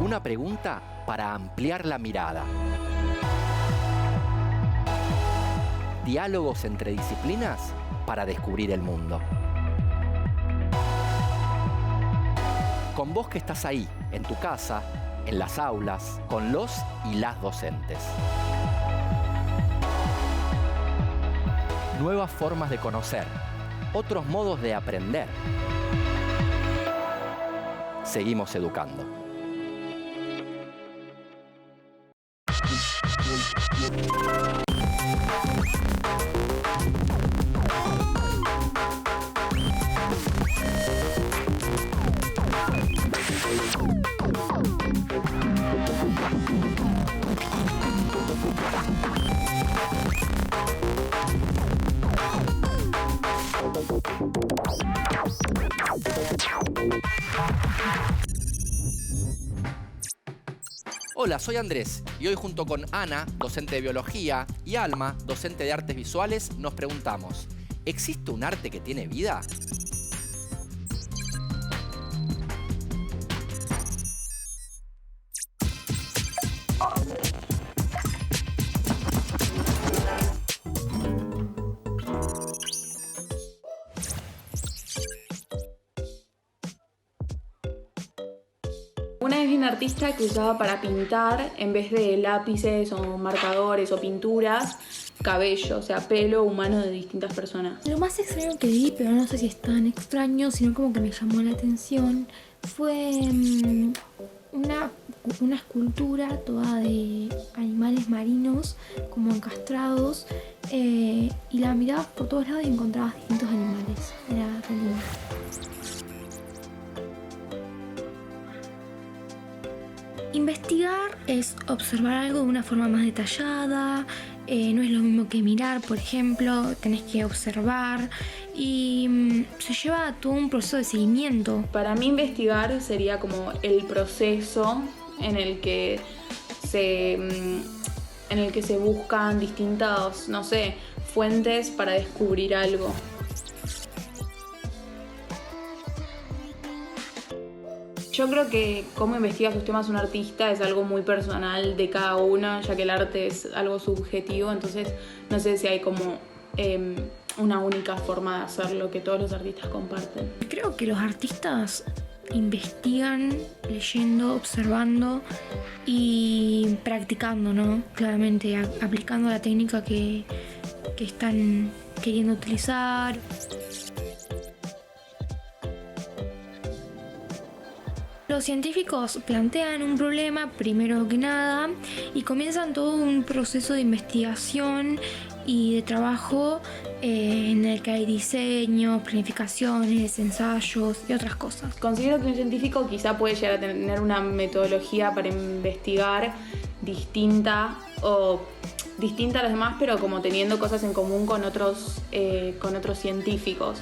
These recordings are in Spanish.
Una pregunta para ampliar la mirada. Diálogos entre disciplinas para descubrir el mundo. Con vos que estás ahí, en tu casa, en las aulas, con los y las docentes. Nuevas formas de conocer, otros modos de aprender. Seguimos educando. Hola, soy Andrés y hoy junto con Ana, docente de biología, y Alma, docente de artes visuales, nos preguntamos: ¿existe un arte que tiene vida? Una vez vi un artista que usaba para pintar, en vez de lápices o marcadores o pinturas, cabello, o sea, pelo humano de distintas personas. Lo más extraño que vi, pero no sé si es tan extraño, sino como que me llamó la atención, fue una escultura toda de animales marinos, como encastrados, y la mirabas por todos lados y encontrabas distintos animales. Era re lindo. Investigar es observar algo de una forma más detallada, no es lo mismo que mirar, por ejemplo, tenés que observar y se lleva todo un proceso de seguimiento. Para mí investigar sería como el proceso en el que se buscan distintas, no sé, fuentes para descubrir algo. Yo creo que cómo investiga sus temas un artista es algo muy personal de cada uno, ya que el arte es algo subjetivo, entonces no sé si hay como una única forma de hacerlo que todos los artistas comparten. Creo que los artistas investigan leyendo, observando y practicando, ¿no? Claramente aplicando la técnica que están queriendo utilizar. Los científicos plantean un problema primero que nada y comienzan todo un proceso de investigación y de trabajo en el que hay diseños, planificaciones, ensayos y otras cosas. Considero que un científico quizá puede llegar a tener una metodología para investigar distinta a los demás, pero como teniendo cosas en común con otros científicos.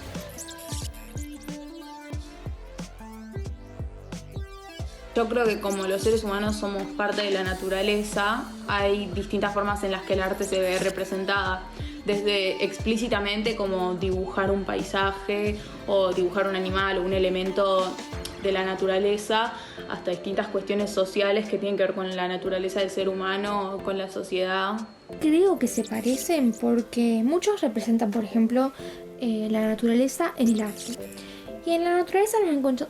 Yo creo que como los seres humanos somos parte de la naturaleza, hay distintas formas en las que el arte se ve representada. Desde explícitamente como dibujar un paisaje o dibujar un animal o un elemento de la naturaleza, hasta distintas cuestiones sociales que tienen que ver con la naturaleza del ser humano o con la sociedad. Creo que se parecen porque muchos representan, por ejemplo, la naturaleza en el arte. Y en la naturaleza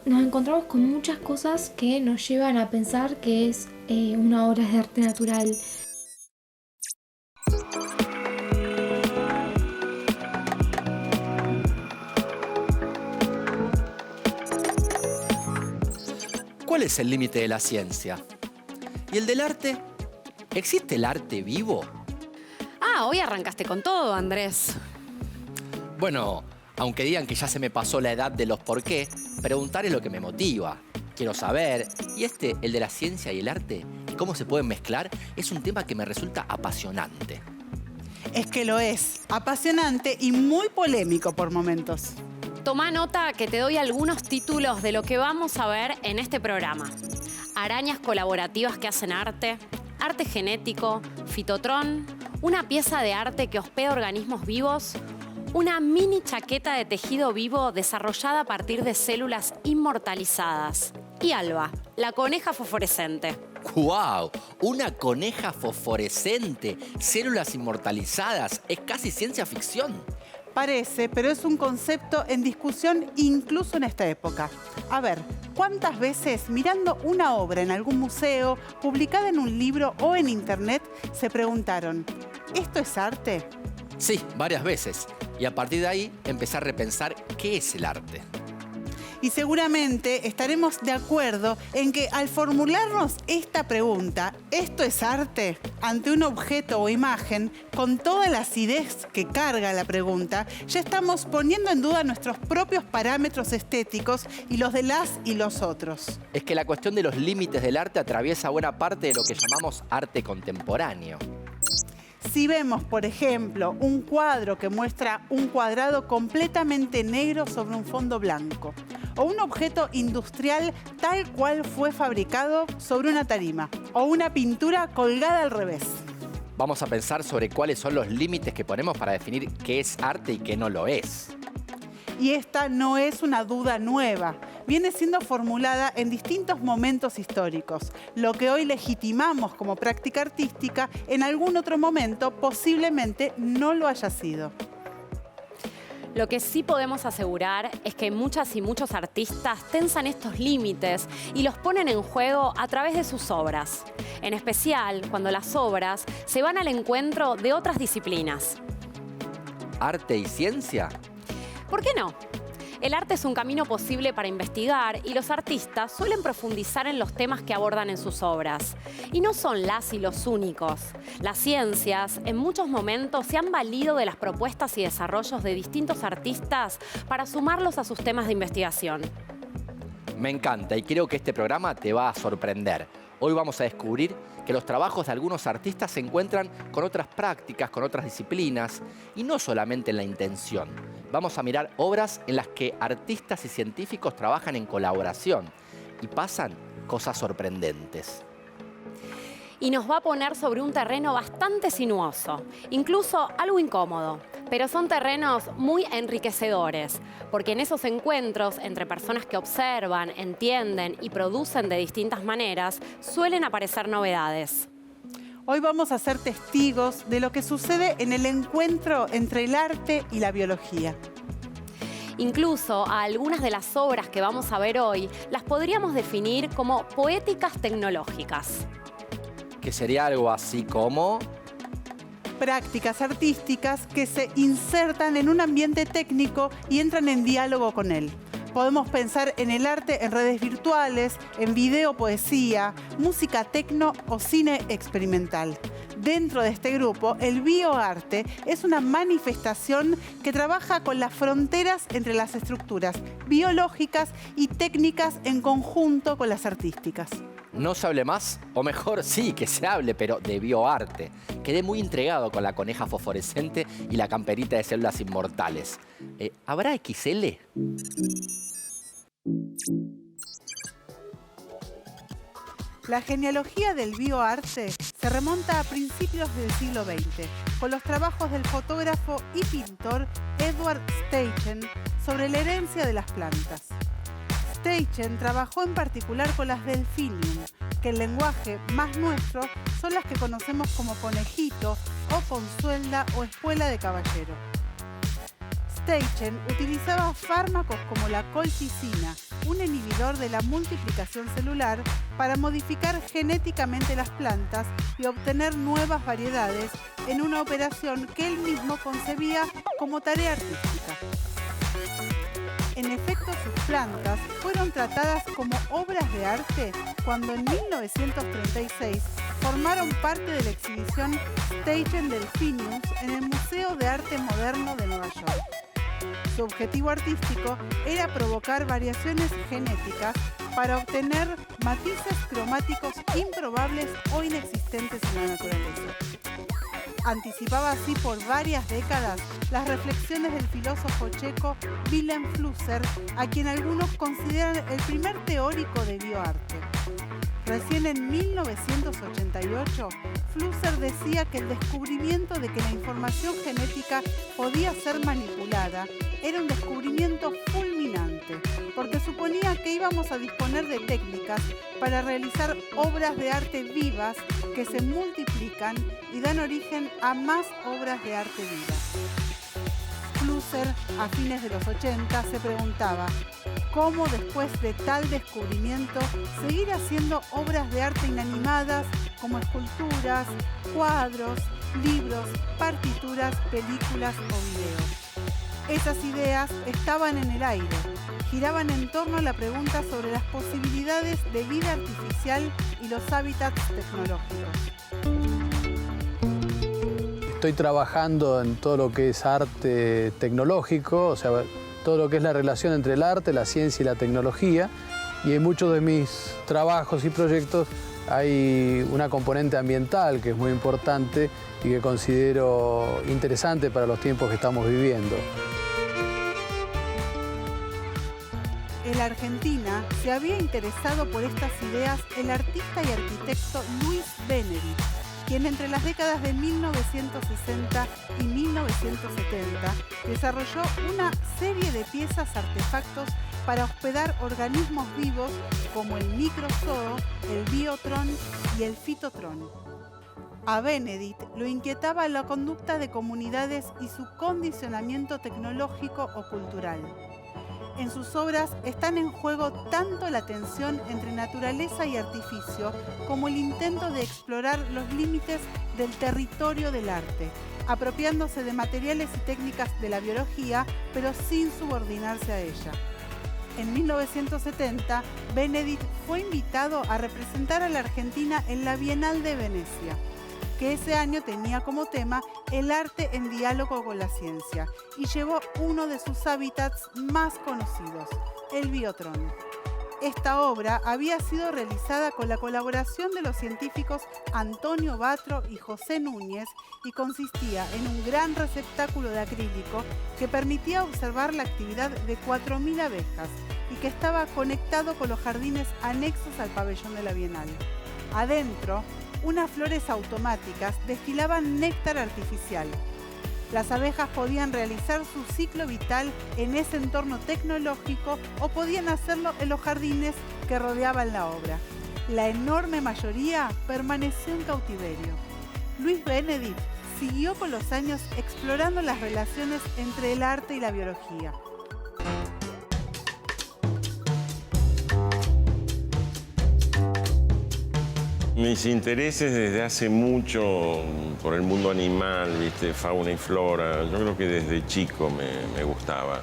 nos encontramos con muchas cosas que nos llevan a pensar que es una obra de arte natural. ¿Cuál es el límite de la ciencia? ¿Y el del arte? ¿Existe el arte vivo? Hoy arrancaste con todo, Andrés. Bueno, aunque digan que ya se me pasó la edad de los por qué, preguntar es lo que me motiva. Quiero saber. Y el de la ciencia y el arte, cómo se pueden mezclar, es un tema que me resulta apasionante. Es que lo es. Apasionante y muy polémico por momentos. Tomá nota que te doy algunos títulos de lo que vamos a ver en este programa. Arañas colaborativas que hacen arte, arte genético, fitotrón, una pieza de arte que hospeda organismos vivos, una mini chaqueta de tejido vivo desarrollada a partir de células inmortalizadas y Alba, la coneja fosforescente. ¡Guau! Una coneja fosforescente, células inmortalizadas, es casi ciencia ficción. Parece, pero es un concepto en discusión incluso en esta época. A ver, ¿cuántas veces mirando una obra en algún museo, publicada en un libro o en internet, se preguntaron, ¿esto es arte? Sí, varias veces. Y a partir de ahí empecé a repensar qué es el arte. Y seguramente estaremos de acuerdo en que al formularnos esta pregunta, ¿esto es arte?, ante un objeto o imagen, con toda la acidez que carga la pregunta, ya estamos poniendo en duda nuestros propios parámetros estéticos y los de las y los otros. Es que la cuestión de los límites del arte atraviesa buena parte de lo que llamamos arte contemporáneo. Si vemos, por ejemplo, un cuadro que muestra un cuadrado completamente negro sobre un fondo blanco, o un objeto industrial tal cual fue fabricado sobre una tarima, o una pintura colgada al revés. Vamos a pensar sobre cuáles son los límites que ponemos para definir qué es arte y qué no lo es. Y esta no es una duda nueva. Viene siendo formulada en distintos momentos históricos. Lo que hoy legitimamos como práctica artística, en algún otro momento posiblemente no lo haya sido. Lo que sí podemos asegurar es que muchas y muchos artistas tensan estos límites y los ponen en juego a través de sus obras. En especial cuando las obras se van al encuentro de otras disciplinas. ¿Arte y ciencia? ¿Por qué no? El arte es un camino posible para investigar y los artistas suelen profundizar en los temas que abordan en sus obras. Y no son las y los únicos. Las ciencias, en muchos momentos, se han valido de las propuestas y desarrollos de distintos artistas para sumarlos a sus temas de investigación. Me encanta y creo que este programa te va a sorprender. Hoy vamos a descubrir que los trabajos de algunos artistas se encuentran con otras prácticas, con otras disciplinas, y no solamente en la intención. Vamos a mirar obras en las que artistas y científicos trabajan en colaboración y pasan cosas sorprendentes. Y nos va a poner sobre un terreno bastante sinuoso, incluso algo incómodo. Pero son terrenos muy enriquecedores, porque en esos encuentros entre personas que observan, entienden y producen de distintas maneras, suelen aparecer novedades. Hoy vamos a ser testigos de lo que sucede en el encuentro entre el arte y la biología. Incluso a algunas de las obras que vamos a ver hoy las podríamos definir como poéticas tecnológicas. Que sería algo así como... prácticas artísticas que se insertan en un ambiente técnico y entran en diálogo con él. Podemos pensar en el arte en redes virtuales, en video, poesía, música tecno o cine experimental. Dentro de este grupo, el bioarte es una manifestación que trabaja con las fronteras entre las estructuras biológicas y técnicas en conjunto con las artísticas. No se hable más, o mejor sí que se hable, pero de bioarte. Quedé muy intrigado con la coneja fosforescente y la camperita de células inmortales. ¿Habrá XL? La genealogía del bioarte se remonta a principios del siglo XX, con los trabajos del fotógrafo y pintor Edward Steichen sobre la herencia de las plantas. Steichen trabajó en particular con las delphinium, que en lenguaje más nuestro son las que conocemos como conejito o consuelda o espuela de caballero. Steichen utilizaba fármacos como la colchicina, un inhibidor de la multiplicación celular, para modificar genéticamente las plantas y obtener nuevas variedades en una operación que él mismo concebía como tarea artística. En efecto, sus plantas fueron tratadas como obras de arte cuando en 1936 formaron parte de la exhibición Steichen Delphiniums en el Museo de Arte Moderno de Nueva York. Su objetivo artístico era provocar variaciones genéticas para obtener matices cromáticos improbables o inexistentes en la naturaleza. Anticipaba así por varias décadas las reflexiones del filósofo checo Wilhelm Flusser, a quien algunos consideran el primer teórico de bioarte. Recién en 1988, Flusser decía que el descubrimiento de que la información genética podía ser manipulada era un descubrimiento fulminante. arte, porque suponía que íbamos a disponer de técnicas para realizar obras de arte vivas que se multiplican y dan origen a más obras de arte vivas. Flusser, a fines de los 80, se preguntaba cómo después de tal descubrimiento seguir haciendo obras de arte inanimadas como esculturas, cuadros, libros, partituras, películas o videos. Esas ideas estaban en el aire, giraban en torno a la pregunta sobre las posibilidades de vida artificial y los hábitats tecnológicos. Estoy trabajando en todo lo que es arte tecnológico, o sea, todo lo que es la relación entre el arte, la ciencia y la tecnología. Y en muchos de mis trabajos y proyectos hay una componente ambiental que es muy importante y que considero interesante para los tiempos que estamos viviendo. En la Argentina se había interesado por estas ideas el artista y arquitecto Luis Benedict, quien entre las décadas de 1960 y 1970 desarrolló una serie de piezas artefactos para hospedar organismos vivos como el microzoo, el biotron y el fitotron. A Benedict lo inquietaba la conducta de comunidades y su condicionamiento tecnológico o cultural. En sus obras están en juego tanto la tensión entre naturaleza y artificio como el intento de explorar los límites del territorio del arte, apropiándose de materiales y técnicas de la biología, pero sin subordinarse a ella. En 1970, Benedict fue invitado a representar a la Argentina en la Bienal de Venecia, que ese año tenía como tema el arte en diálogo con la ciencia, y llevó uno de sus hábitats más conocidos, el biotron. Esta obra había sido realizada con la colaboración de los científicos Antonio Batro y José Núñez y consistía en un gran receptáculo de acrílico que permitía observar la actividad de 4.000 abejas y que estaba conectado con los jardines anexos al pabellón de la Bienal. Adentro, unas flores automáticas destilaban néctar artificial. Las abejas podían realizar su ciclo vital en ese entorno tecnológico o podían hacerlo en los jardines que rodeaban la obra. La enorme mayoría permaneció en cautiverio. Luis Benedict siguió con los años explorando las relaciones entre el arte y la biología. Mis intereses desde hace mucho por el mundo animal, ¿viste? Fauna y flora, yo creo que desde chico me gustaba.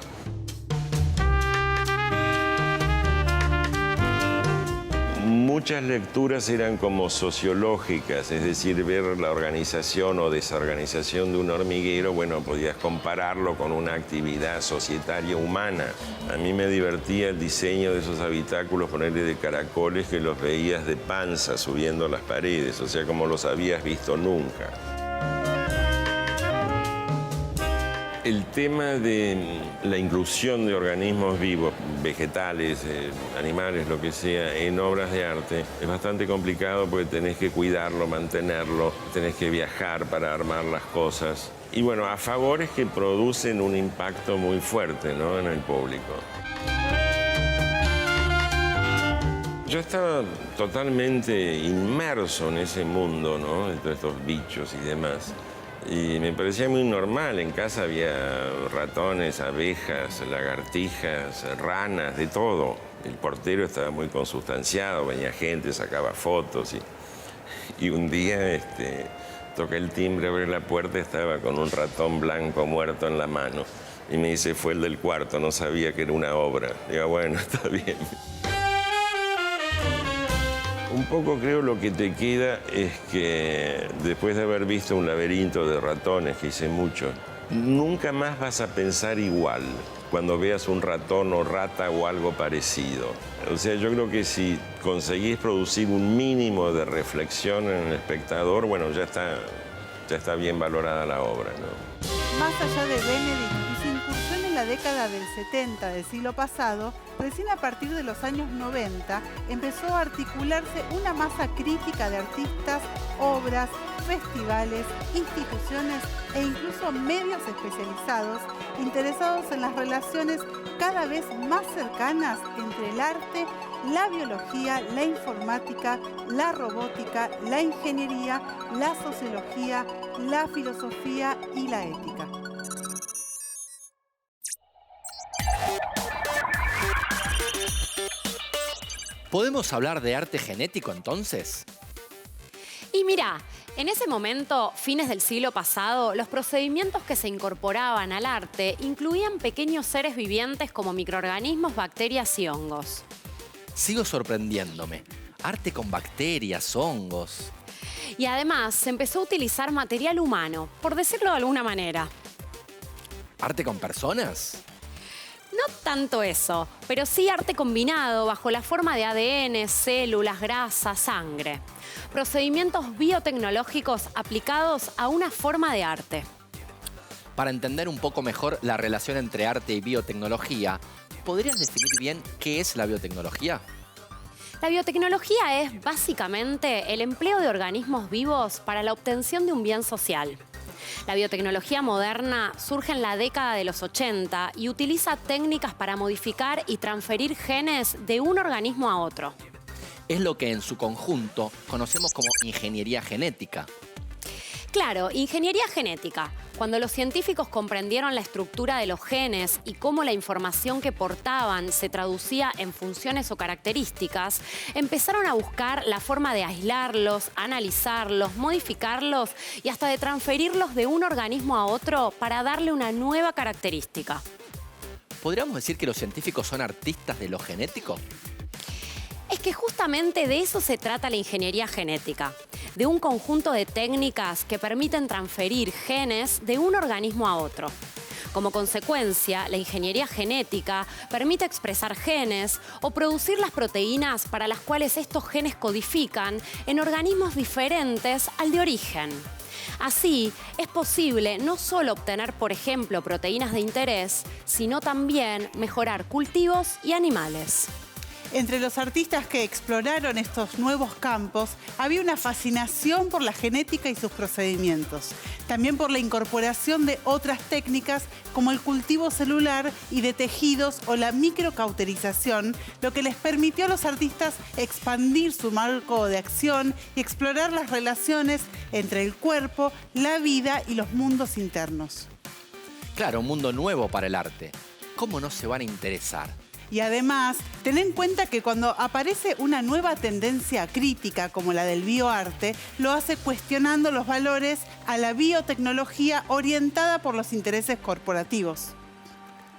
Muchas lecturas eran como sociológicas, es decir, ver la organización o desorganización de un hormiguero, bueno, podías compararlo con una actividad societaria humana. A mí me divertía el diseño de esos habitáculos, ponerle de caracoles que los veías de panza subiendo las paredes, o sea, como los habías visto nunca. El tema de la inclusión de organismos vivos, vegetales, animales, lo que sea, en obras de arte es bastante complicado porque tenés que cuidarlo, mantenerlo, tenés que viajar para armar las cosas. Y bueno, a favores que producen un impacto muy fuerte, ¿no?, en el público. Yo estaba totalmente inmerso en ese mundo, ¿no?, de todos estos bichos y demás. Y me parecía muy normal. En casa había ratones, abejas, lagartijas, ranas, de todo. El portero estaba muy consustanciado, venía gente, sacaba fotos. Y un día toqué el timbre, abrí la puerta, estaba con un ratón blanco muerto en la mano. Y me dice, fue el del cuarto, no sabía que era una obra. Digo, bueno, está bien. Un poco creo lo que te queda es que después de haber visto un laberinto de ratones, que hice mucho, nunca más vas a pensar igual cuando veas un ratón o rata o algo parecido. O sea, yo creo que si conseguís producir un mínimo de reflexión en el espectador, bueno, ya está bien valorada la obra, ¿no? Más allá de Benedict y su incursión en la la década del 70 del siglo pasado, recién a partir de los años 90 empezó a articularse una masa crítica de artistas, obras, festivales, instituciones e incluso medios especializados interesados en las relaciones cada vez más cercanas entre el arte, la biología, la informática, la robótica, la ingeniería, la sociología, la filosofía y la ética. ¿Podemos hablar de arte genético entonces? Y mira, en ese momento, fines del siglo pasado, los procedimientos que se incorporaban al arte incluían pequeños seres vivientes como microorganismos, bacterias y hongos. Sigo sorprendiéndome. Arte con bacterias, hongos. Y además se empezó a utilizar material humano, por decirlo de alguna manera. ¿Arte con personas? No tanto eso, pero sí arte combinado bajo la forma de ADN, células, grasa, sangre. Procedimientos biotecnológicos aplicados a una forma de arte. Para entender un poco mejor la relación entre arte y biotecnología, ¿podrías definir bien qué es la biotecnología? La biotecnología es básicamente el empleo de organismos vivos para la obtención de un bien social. La biotecnología moderna surge en la década de los 80 y utiliza técnicas para modificar y transferir genes de un organismo a otro. Es lo que en su conjunto conocemos como ingeniería genética. Claro, ingeniería genética. Cuando los científicos comprendieron la estructura de los genes y cómo la información que portaban se traducía en funciones o características, empezaron a buscar la forma de aislarlos, analizarlos, modificarlos y hasta de transferirlos de un organismo a otro para darle una nueva característica. ¿Podríamos decir que los científicos son artistas de lo genético? Es que justamente de eso se trata la ingeniería genética, de un conjunto de técnicas que permiten transferir genes de un organismo a otro. Como consecuencia, la ingeniería genética permite expresar genes o producir las proteínas para las cuales estos genes codifican en organismos diferentes al de origen. Así, es posible no solo obtener, por ejemplo, proteínas de interés, sino también mejorar cultivos y animales. Entre los artistas que exploraron estos nuevos campos, había una fascinación por la genética y sus procedimientos. También por la incorporación de otras técnicas como el cultivo celular y de tejidos o la microcauterización, lo que les permitió a los artistas expandir su marco de acción y explorar las relaciones entre el cuerpo, la vida y los mundos internos. Claro, un mundo nuevo para el arte. ¿Cómo no se van a interesar? Y además, ten en cuenta que cuando aparece una nueva tendencia crítica como la del bioarte, lo hace cuestionando los valores a la biotecnología orientada por los intereses corporativos.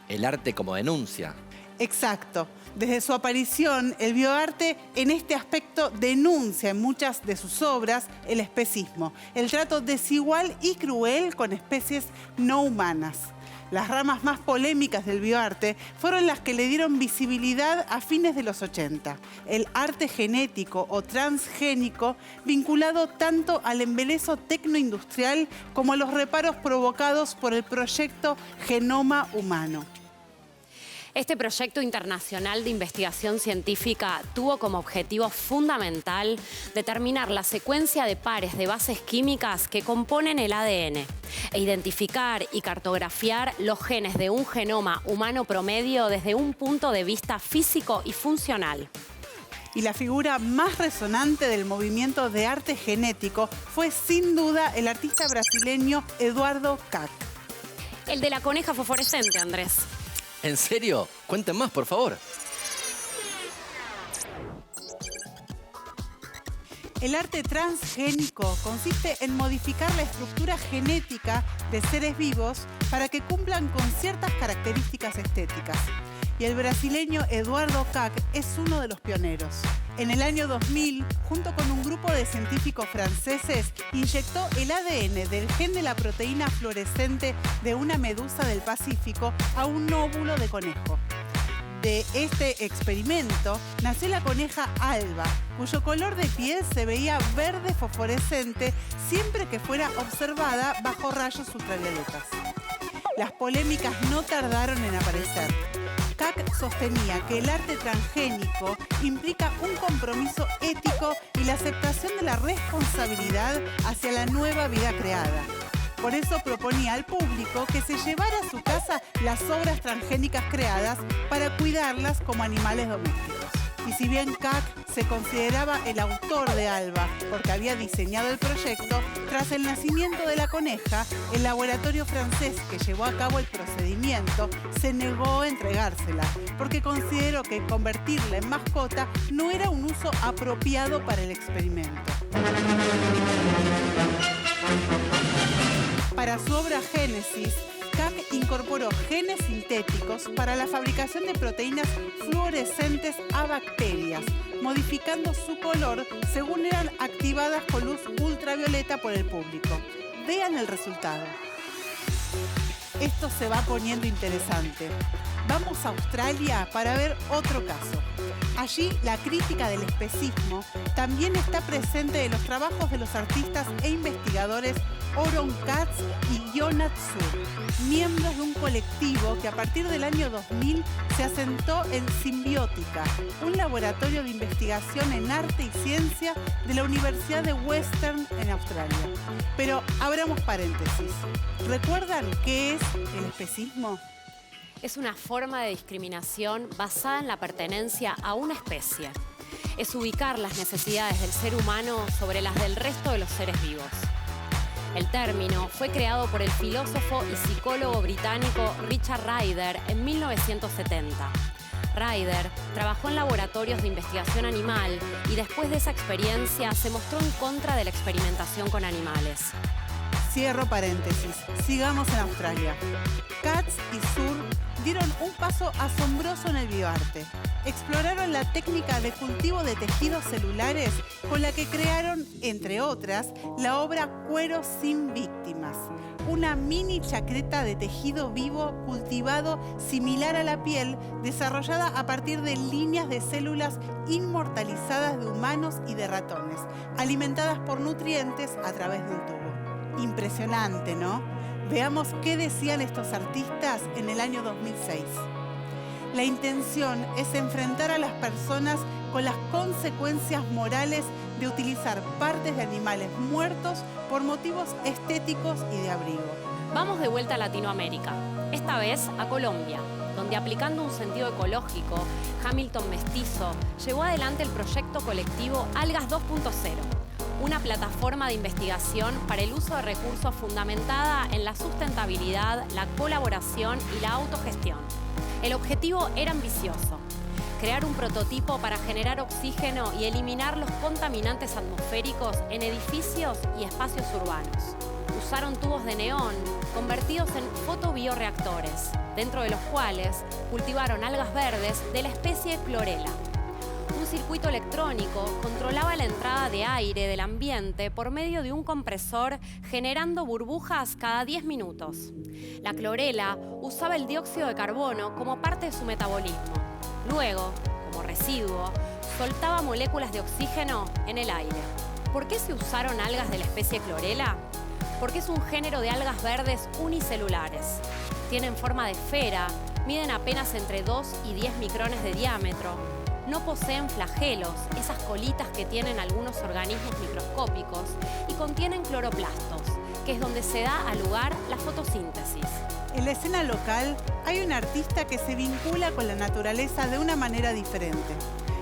El arte como denuncia. Exacto. Desde su aparición, el bioarte en este aspecto denuncia en muchas de sus obras el especismo, el trato desigual y cruel con especies no humanas. Las ramas más polémicas del bioarte fueron las que le dieron visibilidad a fines de los 80. El arte genético o transgénico, vinculado tanto al embelezo tecnoindustrial como a los reparos provocados por el proyecto Genoma Humano. Este proyecto internacional de investigación científica tuvo como objetivo fundamental determinar la secuencia de pares de bases químicas que componen el ADN e identificar y cartografiar los genes de un genoma humano promedio desde un punto de vista físico y funcional. Y la figura más resonante del movimiento de arte genético fue sin duda el artista brasileño Eduardo Kac. El de la coneja fosforescente, Andrés. ¿En serio? Cuenten más, por favor. El arte transgénico consiste en modificar la estructura genética de seres vivos para que cumplan con ciertas características estéticas. Y el brasileño Eduardo Kac es uno de los pioneros. En el año 2000, junto con un grupo de científicos franceses, inyectó el ADN del gen de la proteína fluorescente de una medusa del Pacífico a un óvulo de conejo. De este experimento nació la coneja alba, cuyo color de piel se veía verde fosforescente siempre que fuera observada bajo rayos ultravioletas. las polémicas no tardaron en aparecer. Kac sostenía que el arte transgénico implica un compromiso ético y la aceptación de la responsabilidad hacia la nueva vida creada. Por eso proponía al público que se llevara a su casa las obras transgénicas creadas para cuidarlas como animales domésticos. Y si bien Kac se consideraba el autor de Alba porque había diseñado el proyecto, tras el nacimiento de la coneja, el laboratorio francés que llevó a cabo el procedimiento se negó a entregársela porque consideró que convertirla en mascota no era un uso apropiado para el experimento. Para su obra Génesis, Kac incorporó genes sintéticos para la fabricación de proteínas fluorescentes a bacterias, modificando su color según eran activadas con luz ultravioleta por el público. Vean el resultado. Esto se va poniendo interesante. Vamos a Australia para ver otro caso. Allí la crítica del especismo también está presente en los trabajos de los artistas e investigadores Oron Katz y Jonat Sur, miembros de un colectivo que a partir del año 2000 se asentó en Simbiótica, un laboratorio de investigación en arte y ciencia de la Universidad de Western en Australia. Pero abramos paréntesis. ¿Recuerdan qué es el especismo? Es una forma de discriminación basada en la pertenencia a una especie. Es ubicar las necesidades del ser humano sobre las del resto de los seres vivos. El término fue creado por el filósofo y psicólogo británico Richard Ryder en 1970. Ryder trabajó en laboratorios de investigación animal y después de esa experiencia se mostró en contra de la experimentación con animales. Cierro paréntesis. Sigamos en Australia. Katz y Sur dieron un paso asombroso en el bioarte. Exploraron la técnica de cultivo de tejidos celulares con la que crearon, entre otras, la obra Cuero sin víctimas, una mini chaqueta de tejido vivo cultivado similar a la piel, desarrollada a partir de líneas de células inmortalizadas de humanos y de ratones, alimentadas por nutrientes a través de un tubo. Impresionante, ¿no? Veamos qué decían estos artistas en el año 2006. La intención es enfrentar a las personas con las consecuencias morales de utilizar partes de animales muertos por motivos estéticos y de abrigo. Vamos de vuelta a Latinoamérica, esta vez a Colombia, donde aplicando un sentido ecológico, Hamilton Mestizo llevó adelante el proyecto colectivo Algas 2.0, una plataforma de investigación para el uso de recursos fundamentada en la sustentabilidad, la colaboración y la autogestión. El objetivo era ambicioso: crear un prototipo para generar oxígeno y eliminar los contaminantes atmosféricos en edificios y espacios urbanos. Usaron tubos de neón convertidos en fotobioreactores, dentro de los cuales cultivaron algas verdes de la especie clorela. Un circuito electrónico controlaba la entrada de aire del ambiente por medio de un compresor, generando burbujas cada 10 minutos. La clorela usaba el dióxido de carbono como parte de su metabolismo. Luego, como residuo, soltaba moléculas de oxígeno en el aire. ¿Por qué se usaron algas de la especie clorela? Porque es un género de algas verdes unicelulares. Tienen forma de esfera, miden apenas entre 2 y 10 micrones de diámetro. No poseen flagelos, esas colitas que tienen algunos organismos microscópicos, y contienen cloroplastos, que es donde se da a lugar la fotosíntesis. En la escena local hay un artista que se vincula con la naturaleza de una manera diferente.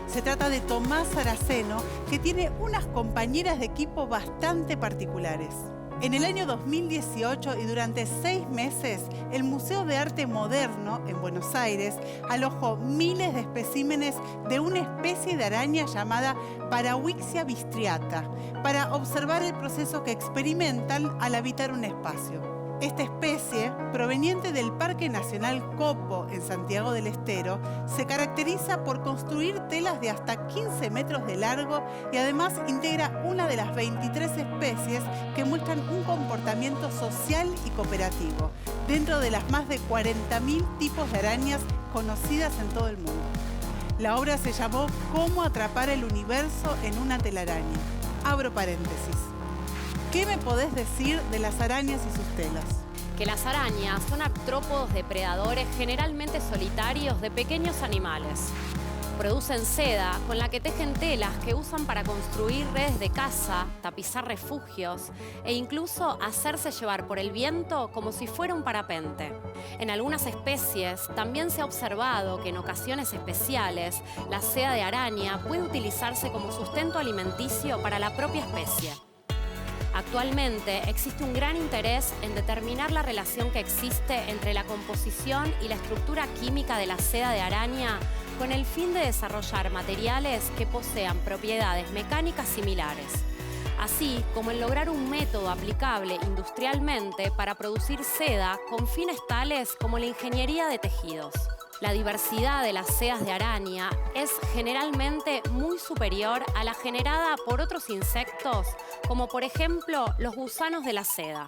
Se trata de Tomás Saraceno, que tiene unas compañeras de equipo bastante particulares. En el año 2018 y durante 6 meses, el Museo de Arte Moderno en Buenos Aires alojó miles de especímenes de una especie de araña llamada Parawixia bistriata para observar el proceso que experimentan al habitar un espacio. Esta especie, proveniente del Parque Nacional Copo en Santiago del Estero, se caracteriza por construir telas de hasta 15 metros de largo y además integra una de las 23 especies que muestran un comportamiento social y cooperativo, dentro de las más de 40.000 tipos de arañas conocidas en todo el mundo. La obra se llamó ¿Cómo atrapar el universo en una telaraña? Abro paréntesis. ¿Qué me podés decir de las arañas y sus telas? que las arañas son artrópodos depredadores generalmente solitarios de pequeños animales. Producen seda con la que tejen telas que usan para construir redes de caza, tapizar refugios e incluso hacerse llevar por el viento como si fuera un parapente. En algunas especies también se ha observado que en ocasiones especiales la seda de araña puede utilizarse como sustento alimenticio para la propia especie. Actualmente existe un gran interés en determinar la relación que existe entre la composición y la estructura química de la seda de araña con el fin de desarrollar materiales que posean propiedades mecánicas similares, así como en lograr un método aplicable industrialmente para producir seda con fines tales como la ingeniería de tejidos. La diversidad de las sedas de araña es generalmente muy superior a la generada por otros insectos, como por ejemplo los gusanos de la seda.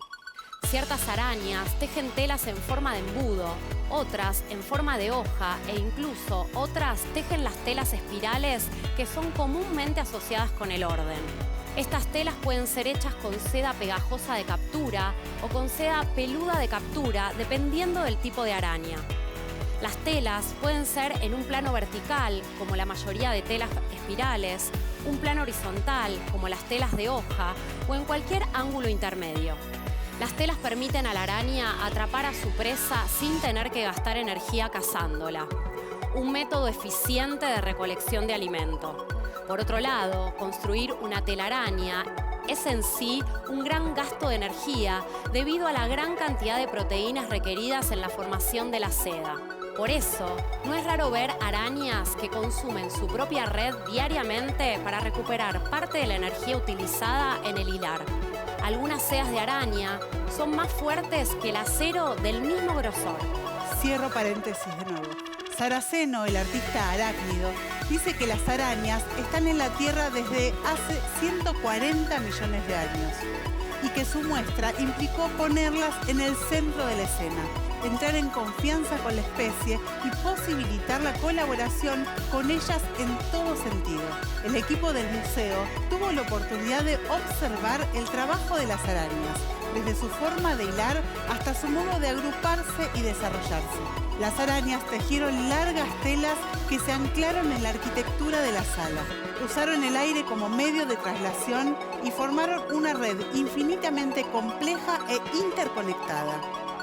Ciertas arañas tejen telas en forma de embudo, otras en forma de hoja e incluso otras tejen las telas espirales que son comúnmente asociadas con el orden. Estas telas pueden ser hechas con seda pegajosa de captura o con seda peluda de captura, dependiendo del tipo de araña. Las telas pueden ser en un plano vertical, como la mayoría de telas espirales, un plano horizontal, como las telas de hoja, o en cualquier ángulo intermedio. Las telas permiten a la araña atrapar a su presa sin tener que gastar energía cazándola. Un método eficiente de recolección de alimento. Por otro lado, construir una telaraña es en sí un gran gasto de energía debido a la gran cantidad de proteínas requeridas en la formación de la seda. Por eso, no es raro ver arañas que consumen su propia red diariamente para recuperar parte de la energía utilizada en el hilar. Algunas sedas de araña son más fuertes que el acero del mismo grosor. Cierro paréntesis de nuevo. Saraceno, el artista arácnido, dice que las arañas están en la Tierra desde hace 140 millones de años y que su muestra implicó ponerlas en el centro de la escena, entrar en confianza con la especie y posibilitar la colaboración con ellas en todo sentido. El equipo del museo tuvo la oportunidad de observar el trabajo de las arañas, desde su forma de hilar hasta su modo de agruparse y desarrollarse. Las arañas tejieron largas telas que se anclaron en la arquitectura de la sala. Usaron el aire como medio de traslación y formaron una red infinitamente compleja e interconectada.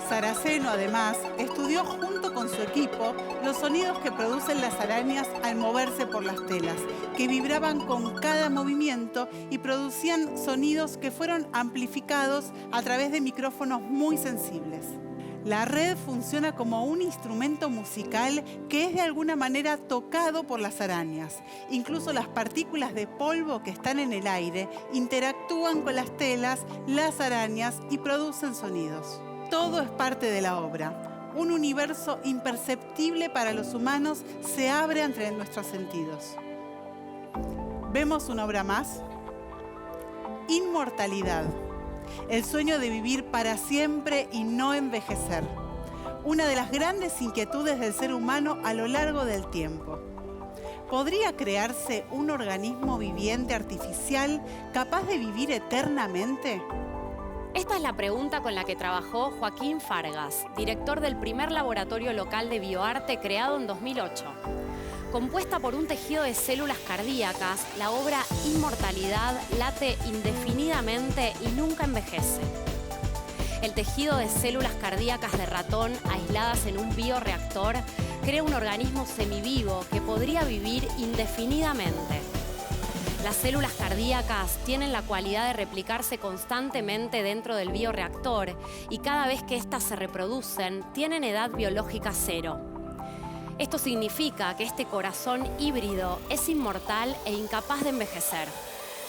Saraceno, además, estudió junto con su equipo los sonidos que producen las arañas al moverse por las telas, que vibraban con cada movimiento y producían sonidos que fueron amplificados a través de micrófonos muy sensibles. La red funciona como un instrumento musical que es de alguna manera tocado por las arañas. Incluso las partículas de polvo que están en el aire interactúan con las telas, las arañas y producen sonidos. Todo es parte de la obra. Un universo imperceptible para los humanos se abre entre nuestros sentidos. ¿Vemos una obra más? Inmortalidad. El sueño de vivir para siempre y no envejecer. Una de las grandes inquietudes del ser humano a lo largo del tiempo. ¿Podría crearse un organismo viviente artificial capaz de vivir eternamente? Esta es la pregunta con la que trabajó Joaquín Fargas, director del primer laboratorio local de bioarte creado en 2008. Compuesta por un tejido de células cardíacas, la obra Inmortalidad late indefinidamente y nunca envejece. El tejido de células cardíacas de ratón aisladas en un bioreactor crea un organismo semivivo que podría vivir indefinidamente. Las células cardíacas tienen la cualidad de replicarse constantemente dentro del bioreactor y cada vez que éstas se reproducen, tienen edad biológica cero. Esto significa que este corazón híbrido es inmortal e incapaz de envejecer.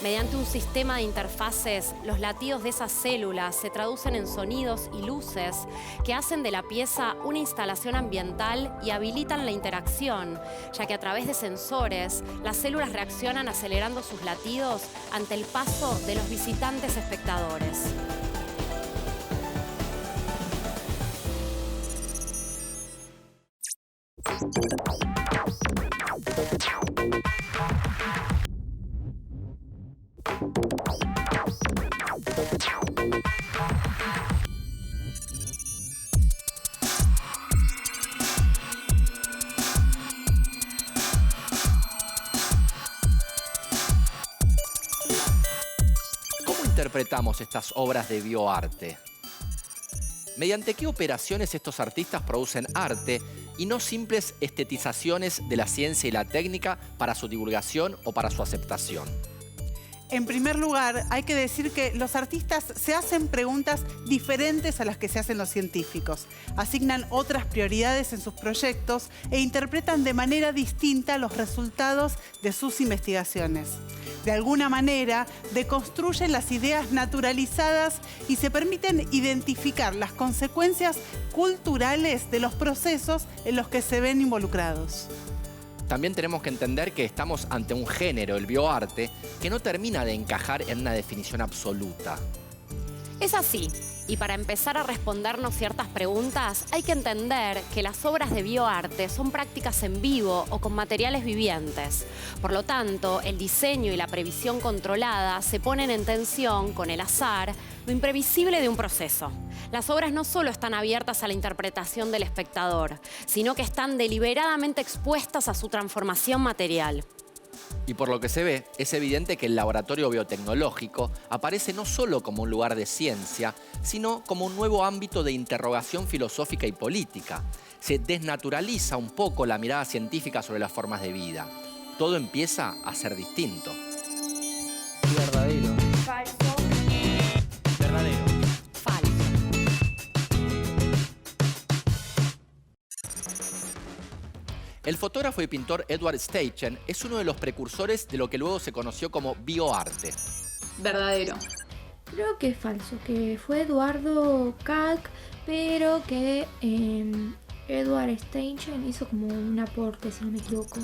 Mediante un sistema de interfaces, los latidos de esas células se traducen en sonidos y luces que hacen de la pieza una instalación ambiental y habilitan la interacción, ya que a través de sensores, las células reaccionan acelerando sus latidos ante el paso de los visitantes espectadores. interpretamos estas obras de bioarte? ¿Mediante qué operaciones estos artistas producen arte y no simples estetizaciones de la ciencia y la técnica para su divulgación o para su aceptación? En primer lugar, hay que decir que los artistas se hacen preguntas diferentes a las que se hacen los científicos. Asignan otras prioridades en sus proyectos e interpretan de manera distinta los resultados de sus investigaciones. De alguna manera, deconstruyen las ideas naturalizadas y se permiten identificar las consecuencias culturales de los procesos en los que se ven involucrados. También tenemos que entender que estamos ante un género, el bioarte, que no termina de encajar en una definición absoluta. Es así, y para empezar a respondernos ciertas preguntas, hay que entender que las obras de bioarte son prácticas en vivo o con materiales vivientes. Por lo tanto, el diseño y la previsión controlada se ponen en tensión con el azar, lo imprevisible de un proceso. Las obras no solo están abiertas a la interpretación del espectador, sino que están deliberadamente expuestas a su transformación material. Y por lo que se ve, es evidente que el laboratorio biotecnológico aparece no solo como un lugar de ciencia, sino como un nuevo ámbito de interrogación filosófica y política. Se desnaturaliza un poco la mirada científica sobre las formas de vida. Todo empieza a ser distinto. Verdadero. Falso. Verdadero. Falso. El fotógrafo y pintor Edward Steichen es uno de los precursores de lo que luego se conoció como bioarte. Verdadero. Creo que es falso, que fue Eduardo Kalk, pero que Edward Steichen hizo como un aporte, si no me equivoco.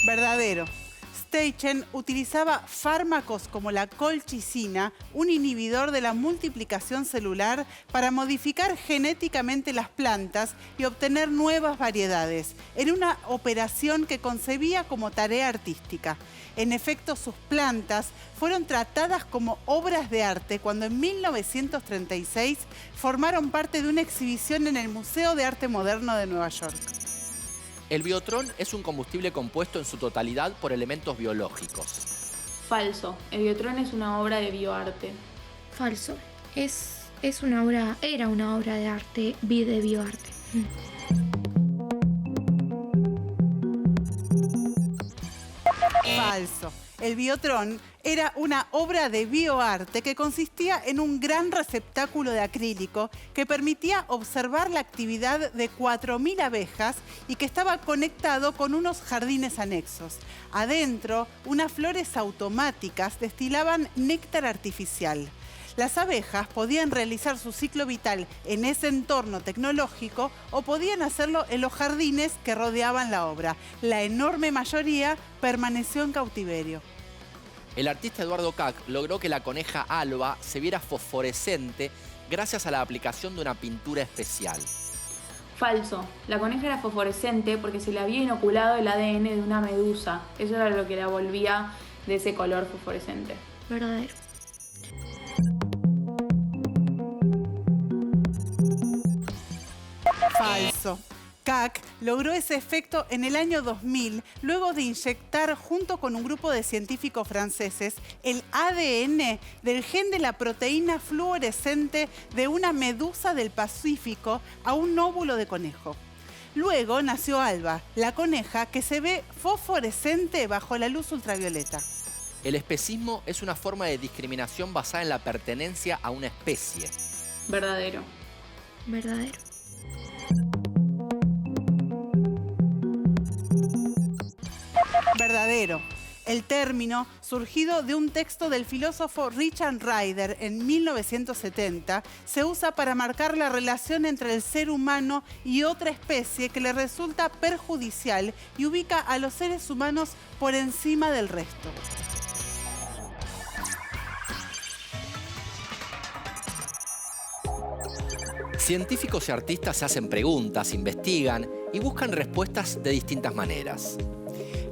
Verdadero. Steichen utilizaba fármacos como la colchicina, un inhibidor de la multiplicación celular, para modificar genéticamente las plantas y obtener nuevas variedades, en una operación que concebía como tarea artística. En efecto, sus plantas fueron tratadas como obras de arte cuando en 1936 formaron parte de una exhibición en el Museo de Arte Moderno de Nueva York. El biotrón es un combustible compuesto en su totalidad por elementos biológicos. Falso. El biotrón es una obra de bioarte. Falso. Era una obra de arte, de bioarte. Falso. El biotrón era una obra de bioarte que consistía en un gran receptáculo de acrílico que permitía observar la actividad de 4.000 abejas y que estaba conectado con unos jardines anexos. Adentro, unas flores automáticas destilaban néctar artificial. Las abejas podían realizar su ciclo vital en ese entorno tecnológico o podían hacerlo en los jardines que rodeaban la obra. La enorme mayoría permaneció en cautiverio. El artista Eduardo Kalk logró que la coneja alba se viera fosforescente gracias a la aplicación de una pintura especial. Falso. La coneja era fosforescente porque se le había inoculado el ADN de una medusa. Eso era lo que la volvía de ese color fosforescente. Verdadero. Falso. Kalk logró ese efecto en el año 2000, luego de inyectar junto con un grupo de científicos franceses el ADN del gen de la proteína fluorescente de una medusa del Pacífico a un óvulo de conejo. Luego nació Alba, la coneja que se ve fosforescente bajo la luz ultravioleta. El especismo es una forma de discriminación basada en la pertenencia a una especie. Verdadero. Verdadero. Verdadero. El término, surgido de un texto del filósofo Richard Ryder en 1970, se usa para marcar la relación entre el ser humano y otra especie que le resulta perjudicial y ubica a los seres humanos por encima del resto. Científicos y artistas se hacen preguntas, investigan y buscan respuestas de distintas maneras.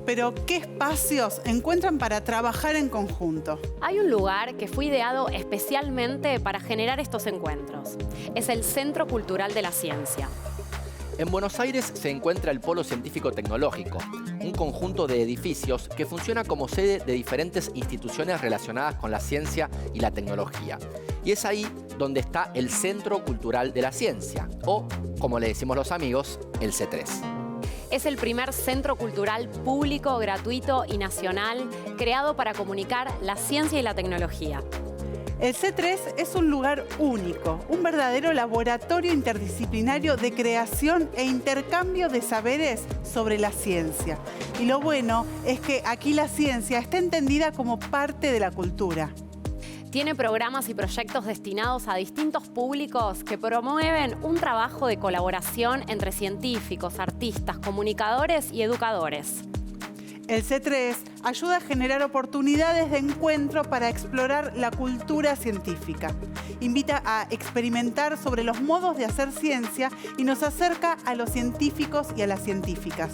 Pero, ¿qué espacios encuentran para trabajar en conjunto? Hay un lugar que fue ideado especialmente para generar estos encuentros. Es el Centro Cultural de la Ciencia. En Buenos Aires se encuentra el Polo Científico Tecnológico. un conjunto de edificios que funciona como sede de diferentes instituciones relacionadas con la ciencia y la tecnología. Y es ahí donde está el Centro Cultural de la Ciencia, o, como le decimos los amigos, el C3. Es el primer centro cultural público, gratuito y nacional creado para comunicar la ciencia y la tecnología. El C3 es un lugar único, un verdadero laboratorio interdisciplinario de creación e intercambio de saberes sobre la ciencia. Y lo bueno es que aquí la ciencia está entendida como parte de la cultura. Tiene programas y proyectos destinados a distintos públicos que promueven un trabajo de colaboración entre científicos, artistas, comunicadores y educadores. El C3 ayuda a generar oportunidades de encuentro para explorar la cultura científica. Invita a experimentar sobre los modos de hacer ciencia y nos acerca a los científicos y a las científicas.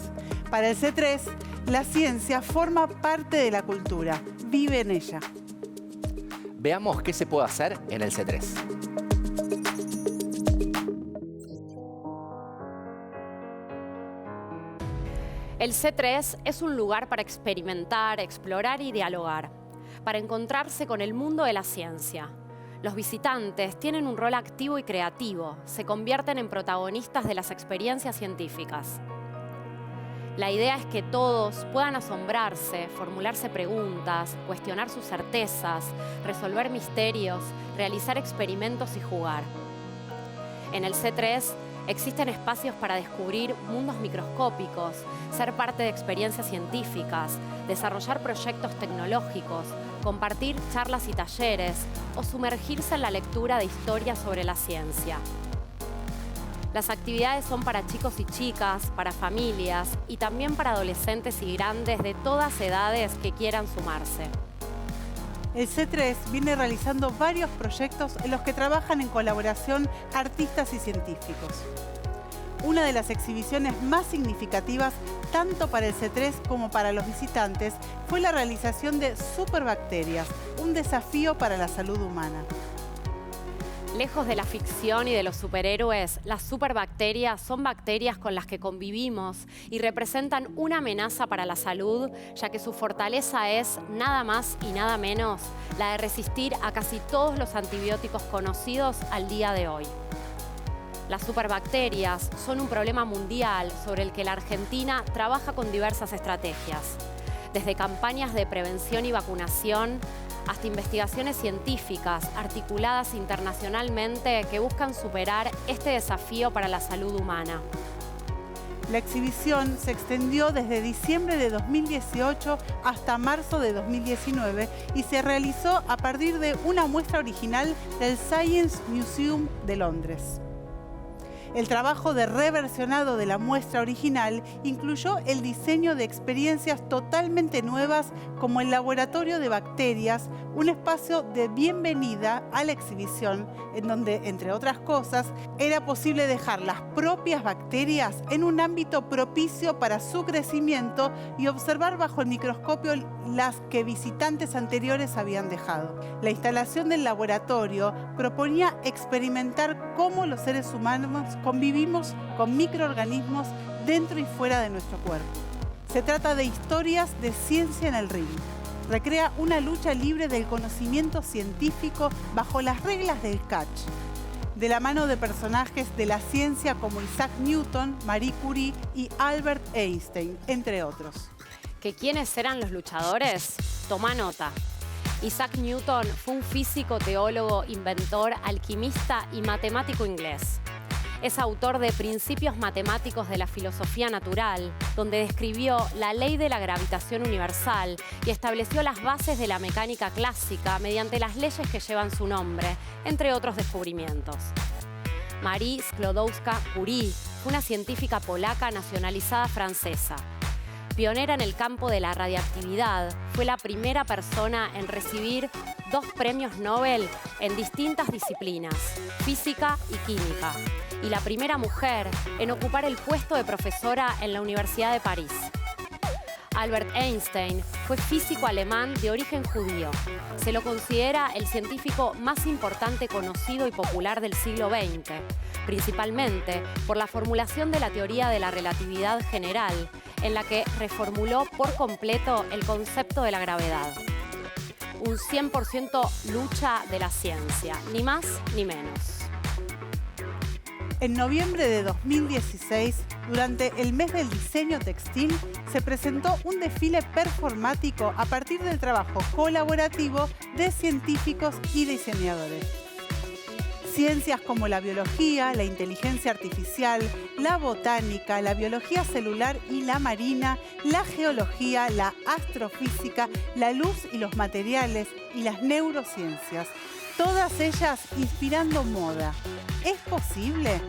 Para el C3, la ciencia forma parte de la cultura, vive en ella. Veamos qué se puede hacer en el C3. El C3 es un lugar para experimentar, explorar y dialogar, para encontrarse con el mundo de la ciencia. Los visitantes tienen un rol activo y creativo, se convierten en protagonistas de las experiencias científicas. La idea es que todos puedan asombrarse, formularse preguntas, cuestionar sus certezas, resolver misterios, realizar experimentos y jugar. En el C3 existen espacios para descubrir mundos microscópicos, ser parte de experiencias científicas, desarrollar proyectos tecnológicos, compartir charlas y talleres o sumergirse en la lectura de historias sobre la ciencia. Las actividades son para chicos y chicas, para familias y también para adolescentes y grandes de todas edades que quieran sumarse. El C3 viene realizando varios proyectos en los que trabajan en colaboración artistas y científicos. Una de las exhibiciones más significativas, tanto para el C3 como para los visitantes, fue la realización de Superbacterias, un desafío para la salud humana. Lejos de la ficción y de los superhéroes, las superbacterias son bacterias con las que convivimos y representan una amenaza para la salud, ya que su fortaleza es nada más y nada menos la de resistir a casi todos los antibióticos conocidos al día de hoy. Las superbacterias son un problema mundial sobre el que la Argentina trabaja con diversas estrategias, desde campañas de prevención y vacunación hasta investigaciones científicas articuladas internacionalmente que buscan superar este desafío para la salud humana. La exhibición se extendió desde diciembre de 2018 hasta marzo de 2019 y se realizó a partir de una muestra original del Science Museum de Londres. El trabajo de reversionado de la muestra original incluyó el diseño de experiencias totalmente nuevas como el laboratorio de bacterias, un espacio de bienvenida a la exhibición en donde, entre otras cosas, era posible dejar las propias bacterias en un ámbito propicio para su crecimiento y observar bajo el microscopio las que visitantes anteriores habían dejado. La instalación del laboratorio proponía experimentar cómo los seres humanos convivimos con microorganismos dentro y fuera de nuestro cuerpo. Se trata de historias de ciencia en el ring. Recrea una lucha libre del conocimiento científico bajo las reglas del catch, de la mano de personajes de la ciencia como Isaac Newton, Marie Curie y Albert Einstein, entre otros. ¿Que quiénes eran los luchadores? Toma nota. Isaac Newton fue un físico, teólogo, inventor, alquimista y matemático inglés. Es autor de Principios matemáticos de la filosofía natural, donde describió la ley de la gravitación universal y estableció las bases de la mecánica clásica mediante las leyes que llevan su nombre, entre otros descubrimientos. Marie Sklodowska-Curie fue una científica polaca nacionalizada francesa. Pionera en el campo de la radiactividad, fue la primera persona en recibir 2 premios Nobel en distintas disciplinas, física y química, y la primera mujer en ocupar el puesto de profesora en la Universidad de París. Albert Einstein fue físico alemán de origen judío. Se lo considera el científico más importante conocido y popular del siglo XX, principalmente por la formulación de la teoría de la relatividad general, en la que reformuló por completo el concepto de la gravedad. Un 100% lucha de la ciencia, ni más ni menos. En noviembre de 2016, durante el mes del diseño textil, se presentó un desfile performático a partir del trabajo colaborativo de científicos y diseñadores. Ciencias como la biología, la inteligencia artificial, la botánica, la biología celular y la marina, la geología, la astrofísica, la luz y los materiales y las neurociencias. Todas ellas inspirando moda. ¿Es posible?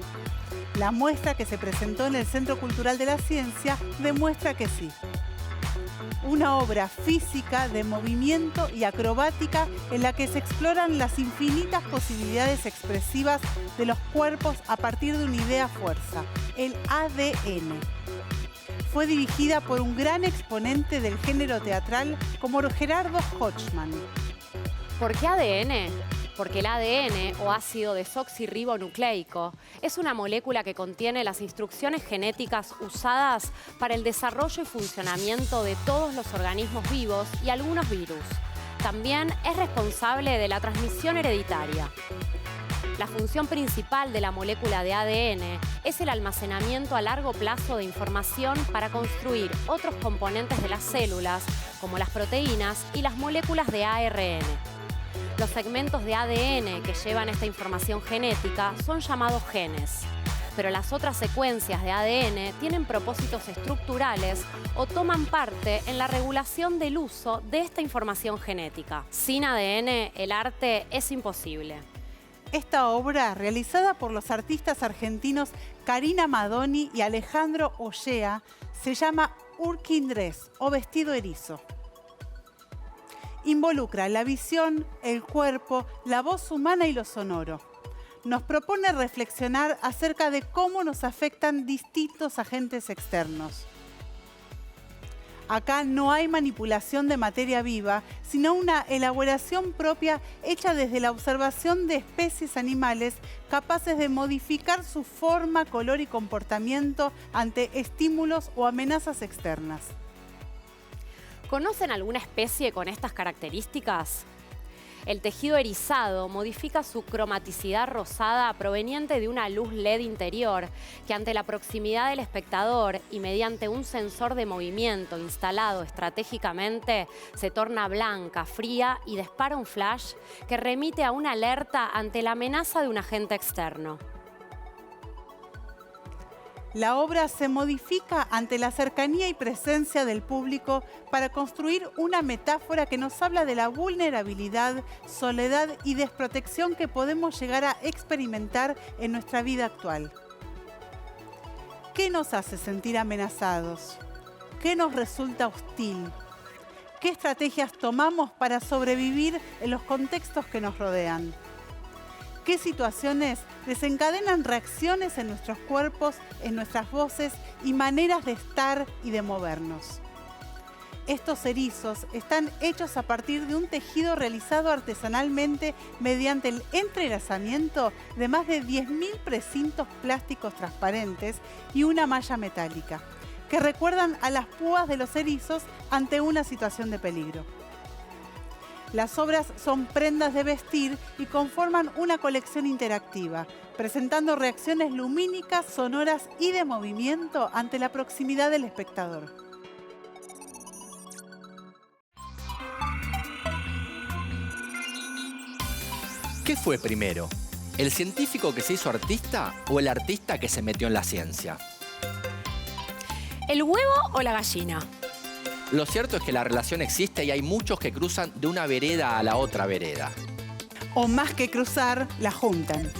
La muestra que se presentó en el Centro Cultural de la Ciencia demuestra que sí. Una obra física de movimiento y acrobática en la que se exploran las infinitas posibilidades expresivas de los cuerpos a partir de una idea fuerza, el ADN. Fue dirigida por un gran exponente del género teatral como Gerardo Hochmann. ¿Por qué ADN? Porque el ADN, o ácido desoxirribonucleico, es una molécula que contiene las instrucciones genéticas usadas para el desarrollo y funcionamiento de todos los organismos vivos y algunos virus. También es responsable de la transmisión hereditaria. La función principal de la molécula de ADN es el almacenamiento a largo plazo de información para construir otros componentes de las células, como las proteínas y las moléculas de ARN. Los segmentos de ADN que llevan esta información genética son llamados genes, pero las otras secuencias de ADN tienen propósitos estructurales o toman parte en la regulación del uso de esta información genética. Sin ADN, el arte es imposible. Esta obra, realizada por los artistas argentinos Karina Madoni y Alejandro Ollea, se llama Urkin Dress o vestido erizo. Involucra la visión, el cuerpo, la voz humana y lo sonoro. Nos propone reflexionar acerca de cómo nos afectan distintos agentes externos. Acá no hay manipulación de materia viva, sino una elaboración propia hecha desde la observación de especies animales capaces de modificar su forma, color y comportamiento ante estímulos o amenazas externas. ¿Conocen alguna especie con estas características? El tejido erizado modifica su cromaticidad rosada proveniente de una luz LED interior que ante la proximidad del espectador y mediante un sensor de movimiento instalado estratégicamente se torna blanca, fría y dispara un flash que remite a una alerta ante la amenaza de un agente externo. La obra se modifica ante la cercanía y presencia del público para construir una metáfora que nos habla de la vulnerabilidad, soledad y desprotección que podemos llegar a experimentar en nuestra vida actual. ¿Qué nos hace sentir amenazados? ¿Qué nos resulta hostil? ¿Qué estrategias tomamos para sobrevivir en los contextos que nos rodean? ¿Qué situaciones desencadenan reacciones en nuestros cuerpos, en nuestras voces y maneras de estar y de movernos? Estos erizos están hechos a partir de un tejido realizado artesanalmente mediante el entrelazamiento de más de 10.000 precintos plásticos transparentes y una malla metálica, que recuerdan a las púas de los erizos ante una situación de peligro. Las obras son prendas de vestir y conforman una colección interactiva, presentando reacciones lumínicas, sonoras y de movimiento ante la proximidad del espectador. ¿Qué fue primero? ¿El científico que se hizo artista o el artista que se metió en la ciencia? ¿El huevo o la gallina? Lo cierto es que la relación existe y hay muchos que cruzan de una vereda a la otra vereda. O más que cruzar, la juntan.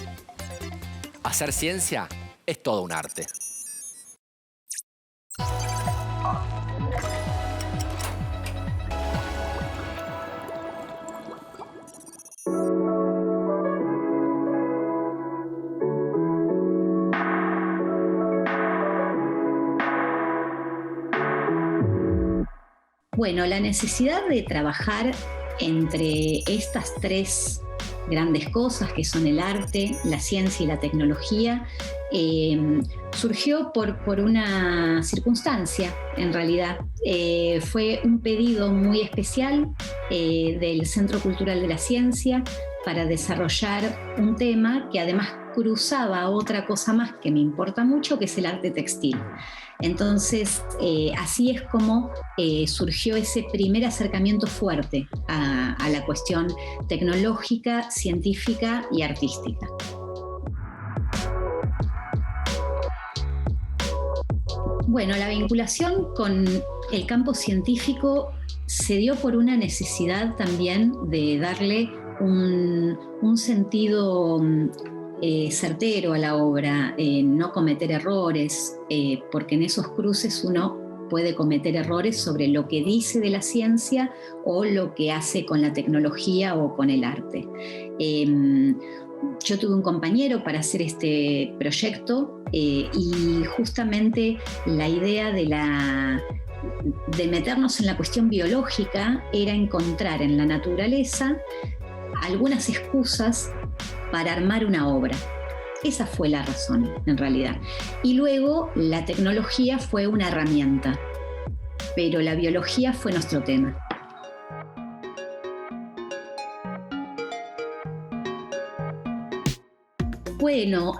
Hacer ciencia es todo un arte. Bueno, la necesidad de trabajar entre estas tres grandes cosas que son el arte, la ciencia y la tecnología surgió por una circunstancia, en realidad. Fue un pedido muy especial del Centro Cultural de la Ciencia para desarrollar un tema que además cruzaba otra cosa más que me importa mucho, que es el arte textil. Entonces, así es como surgió ese primer acercamiento fuerte a la cuestión tecnológica, científica y artística. Bueno, la vinculación con el campo científico se dio por una necesidad también de darle un sentido certero a la obra, no cometer errores, porque en esos cruces uno puede cometer errores sobre lo que dice de la ciencia o lo que hace con la tecnología o con el arte. Yo tuve un compañero para hacer este proyecto y justamente la idea de meternos en la cuestión biológica era encontrar en la naturaleza algunas excusas para armar una obra. Esa fue la razón, en realidad. Y luego la tecnología fue una herramienta, pero la biología fue nuestro tema. Bueno,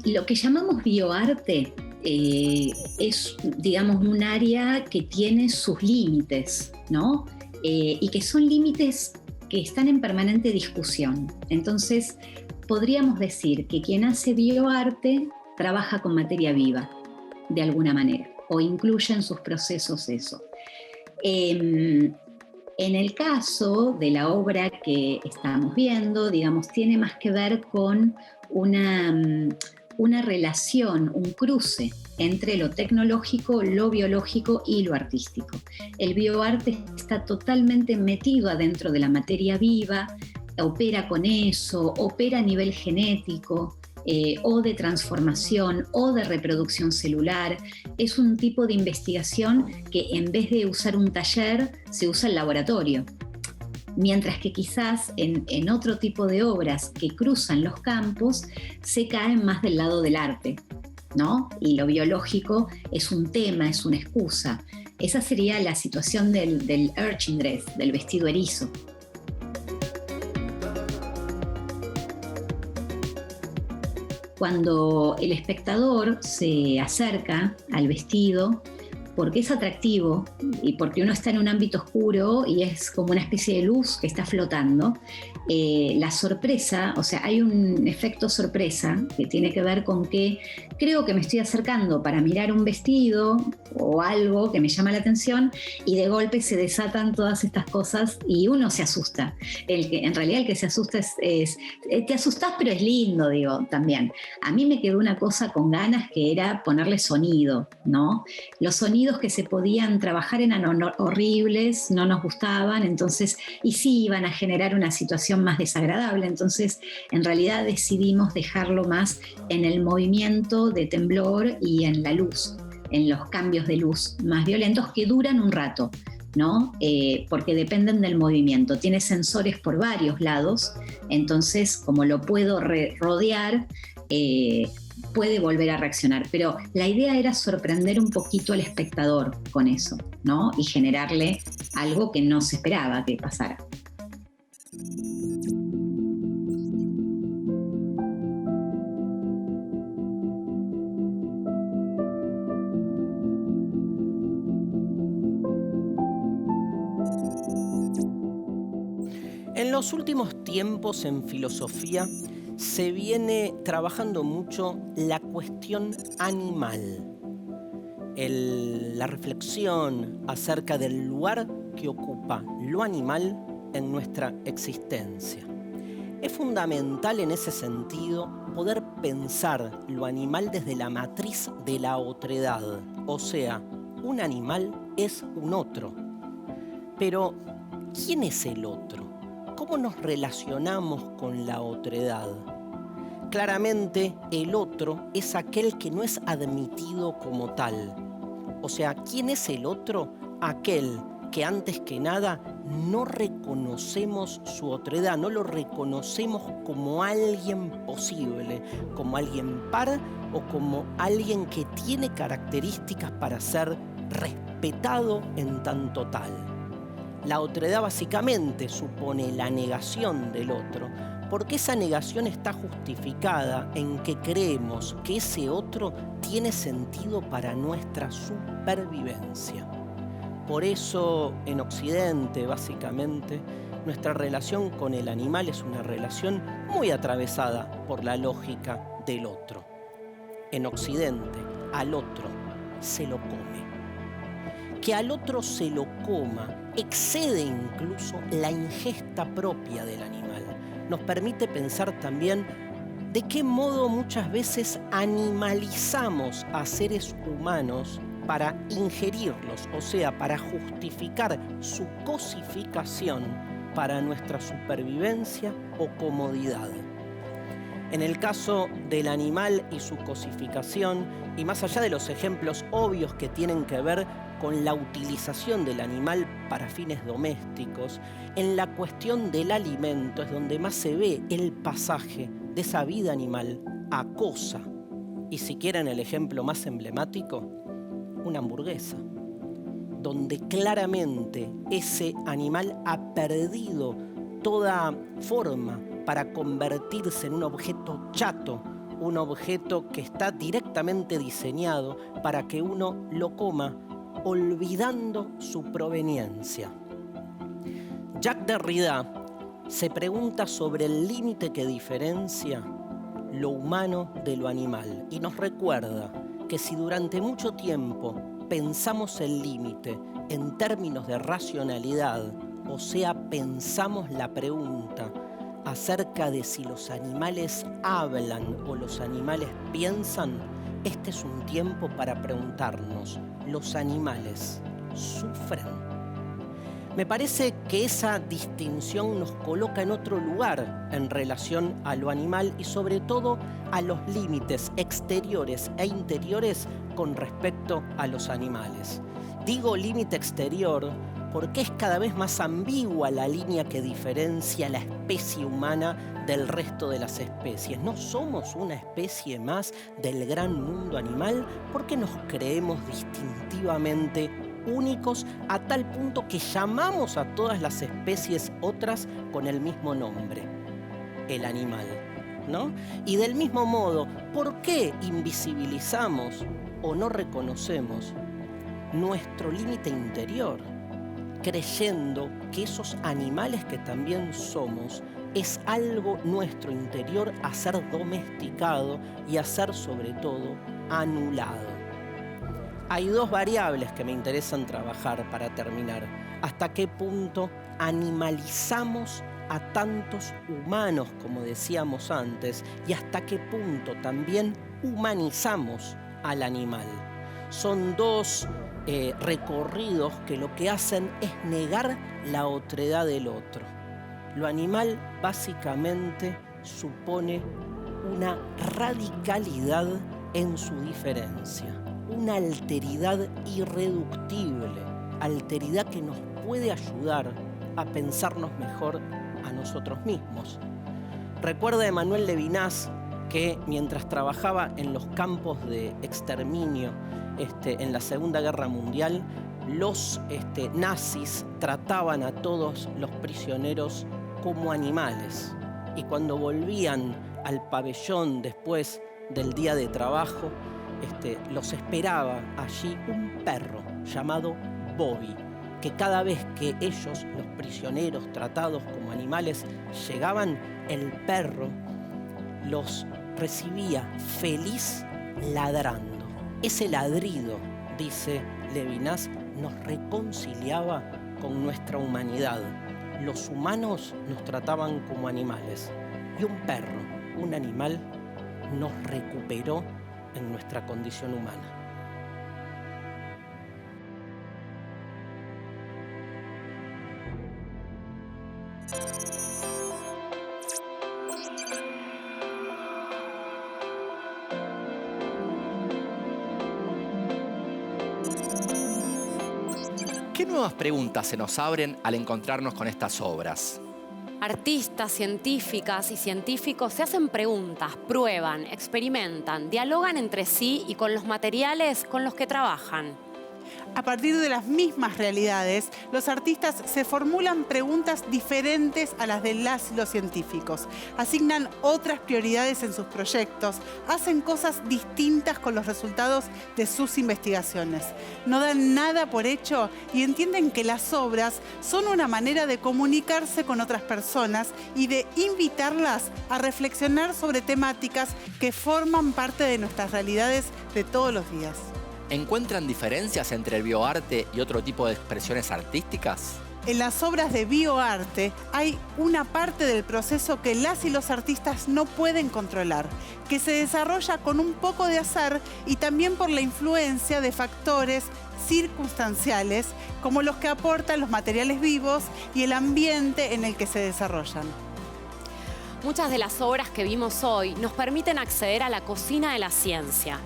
lo que llamamos bioarte es, digamos, un área que tiene sus límites, ¿no? Y que son límites que están en permanente discusión. Entonces, podríamos decir que quien hace bioarte trabaja con materia viva, de alguna manera, o incluye en sus procesos eso. En el caso de la obra que estamos viendo, digamos, tiene más que ver con una relación, un cruce entre lo tecnológico, lo biológico y lo artístico. El bioarte está totalmente metido adentro de la materia viva, opera con eso, opera a nivel genético, o de transformación o de reproducción celular. Es un tipo de investigación que en vez de usar un taller, se usa el laboratorio. Mientras que quizás en otro tipo de obras que cruzan los campos, se caen más del lado del arte, ¿no? Y lo biológico es un tema, es una excusa. Esa sería la situación del urchin dress, del vestido erizo. Cuando el espectador se acerca al vestido, porque es atractivo y porque uno está en un ámbito oscuro y es como una especie de luz que está flotando, la sorpresa, o sea, hay un efecto sorpresa que tiene que ver con que creo que me estoy acercando para mirar un vestido o algo que me llama la atención y de golpe se desatan todas estas cosas y uno se asusta. En realidad el que se asusta te asustás, pero es lindo, digo, también. A mí me quedó una cosa con ganas que era ponerle sonido, ¿no? Los sonidos que se podían trabajar eran horribles, no nos gustaban, entonces, y sí iban a generar una situación más desagradable, entonces en realidad decidimos dejarlo más en el movimiento de temblor y en la luz, en los cambios de luz más violentos que duran un rato, ¿no? Porque dependen del movimiento. Tiene sensores por varios lados, entonces como lo puedo rodear, puede volver a reaccionar. Pero la idea era sorprender un poquito al espectador con eso, ¿no? Y generarle algo que no se esperaba que pasara. En los últimos tiempos en filosofía se viene trabajando mucho la cuestión animal, la reflexión acerca del lugar que ocupa lo animal en nuestra existencia. Es fundamental en ese sentido poder pensar lo animal desde la matriz de la otredad, o sea, un animal es un otro. Pero, ¿quién es el otro? ¿Cómo nos relacionamos con la otredad? Claramente, el otro es aquel que no es admitido como tal. O sea, ¿quién es el otro? Aquel que antes que nada no reconocemos su otredad, no lo reconocemos como alguien posible, como alguien par o como alguien que tiene características para ser respetado en tanto tal. La otredad básicamente supone la negación del otro, porque esa negación está justificada en que creemos que ese otro tiene sentido para nuestra supervivencia. Por eso, en Occidente, básicamente, nuestra relación con el animal es una relación muy atravesada por la lógica del otro. En Occidente, al otro se lo come. Que al otro se lo coma excede incluso la ingesta propia del animal. Nos permite pensar también de qué modo muchas veces animalizamos a seres humanos para ingerirlos, o sea, para justificar su cosificación para nuestra supervivencia o comodidad. En el caso del animal y su cosificación, y más allá de los ejemplos obvios que tienen que ver con la utilización del animal para fines domésticos, en la cuestión del alimento es donde más se ve el pasaje de esa vida animal a cosa. Y si quieren el ejemplo más emblemático, una hamburguesa, donde claramente ese animal ha perdido toda forma para convertirse en un objeto chato, un objeto que está directamente diseñado para que uno lo coma, olvidando su proveniencia. Jacques Derrida se pregunta sobre el límite que diferencia lo humano de lo animal y nos recuerda que si durante mucho tiempo pensamos el límite en términos de racionalidad, o sea, pensamos la pregunta acerca de si los animales hablan o los animales piensan, este es un tiempo para preguntarnos, ¿los animales sufren? Me parece que esa distinción nos coloca en otro lugar en relación a lo animal y sobre todo a los límites exteriores e interiores con respecto a los animales. Digo límite exterior porque es cada vez más ambigua la línea que diferencia la especie humana del resto de las especies. ¿No somos una especie más del gran mundo animal? Porque nos creemos distintivamente únicos a tal punto que llamamos a todas las especies otras con el mismo nombre, el animal, ¿no? Y del mismo modo, ¿por qué invisibilizamos o no reconocemos nuestro límite interior, creyendo que esos animales que también somos es algo nuestro interior a ser domesticado y a ser sobre todo anulado? Hay dos variables que me interesan trabajar para terminar. ¿Hasta qué punto animalizamos a tantos humanos, como decíamos antes, y hasta qué punto también humanizamos al animal? Son dos recorridos que lo que hacen es negar la otredad del otro. Lo animal básicamente supone una radicalidad en su diferencia, una alteridad irreductible, alteridad que nos puede ayudar a pensarnos mejor a nosotros mismos. Recuerda Emmanuel Levinas que mientras trabajaba en los campos de exterminio en la Segunda Guerra Mundial, los nazis trataban a todos los prisioneros como animales. Y cuando volvían al pabellón después del día de trabajo, los esperaba allí un perro llamado Bobby, que cada vez que ellos, los prisioneros tratados como animales, llegaban, el perro los recibía feliz ladrando. Ese ladrido, dice Levinas, nos reconciliaba con nuestra humanidad. Los humanos nos trataban como animales y un perro, un animal, nos recuperó en nuestra condición humana. ¿Qué nuevas preguntas se nos abren al encontrarnos con estas obras? Artistas, científicas y científicos se hacen preguntas, prueban, experimentan, dialogan entre sí y con los materiales con los que trabajan. A partir de las mismas realidades, los artistas se formulan preguntas diferentes a las de las y los científicos, asignan otras prioridades en sus proyectos, hacen cosas distintas con los resultados de sus investigaciones. No dan nada por hecho y entienden que las obras son una manera de comunicarse con otras personas y de invitarlas a reflexionar sobre temáticas que forman parte de nuestras realidades de todos los días. ¿Encuentran diferencias entre el bioarte y otro tipo de expresiones artísticas? En las obras de bioarte hay una parte del proceso que las y los artistas no pueden controlar, que se desarrolla con un poco de azar y también por la influencia de factores circunstanciales como los que aportan los materiales vivos y el ambiente en el que se desarrollan. Muchas de las obras que vimos hoy nos permiten acceder a la cocina de la ciencia,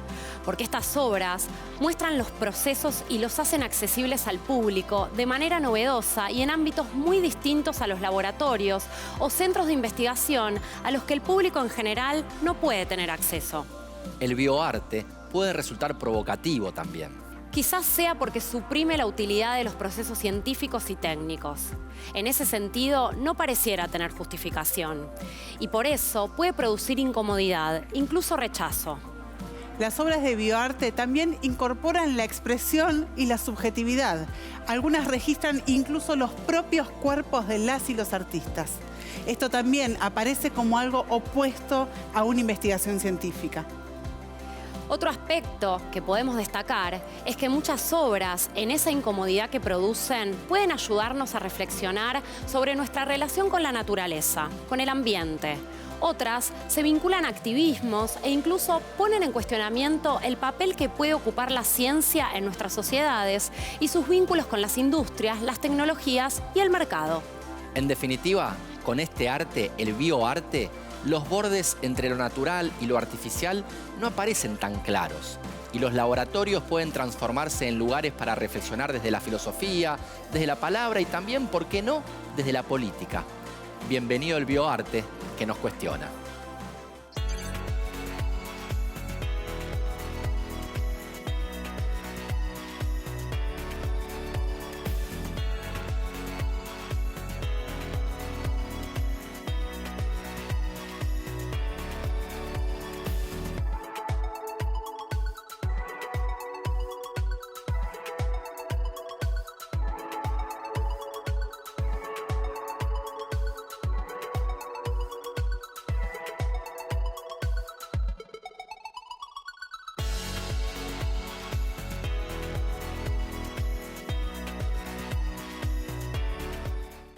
porque estas obras muestran los procesos y los hacen accesibles al público de manera novedosa y en ámbitos muy distintos a los laboratorios o centros de investigación a los que el público en general no puede tener acceso. El bioarte puede resultar provocativo también. Quizás sea porque suprime la utilidad de los procesos científicos y técnicos. En ese sentido, no pareciera tener justificación. Y por eso puede producir incomodidad, incluso rechazo. Las obras de bioarte también incorporan la expresión y la subjetividad. Algunas registran incluso los propios cuerpos de las y los artistas. Esto también aparece como algo opuesto a una investigación científica. Otro aspecto que podemos destacar es que muchas obras, en esa incomodidad que producen, pueden ayudarnos a reflexionar sobre nuestra relación con la naturaleza, con el ambiente. Otras se vinculan a activismos e incluso ponen en cuestionamiento el papel que puede ocupar la ciencia en nuestras sociedades y sus vínculos con las industrias, las tecnologías y el mercado. En definitiva, con este arte, el bioarte, los bordes entre lo natural y lo artificial no aparecen tan claros. Y los laboratorios pueden transformarse en lugares para reflexionar desde la filosofía, desde la palabra y también, ¿por qué no?, desde la política. Bienvenido el bioarte que nos cuestiona.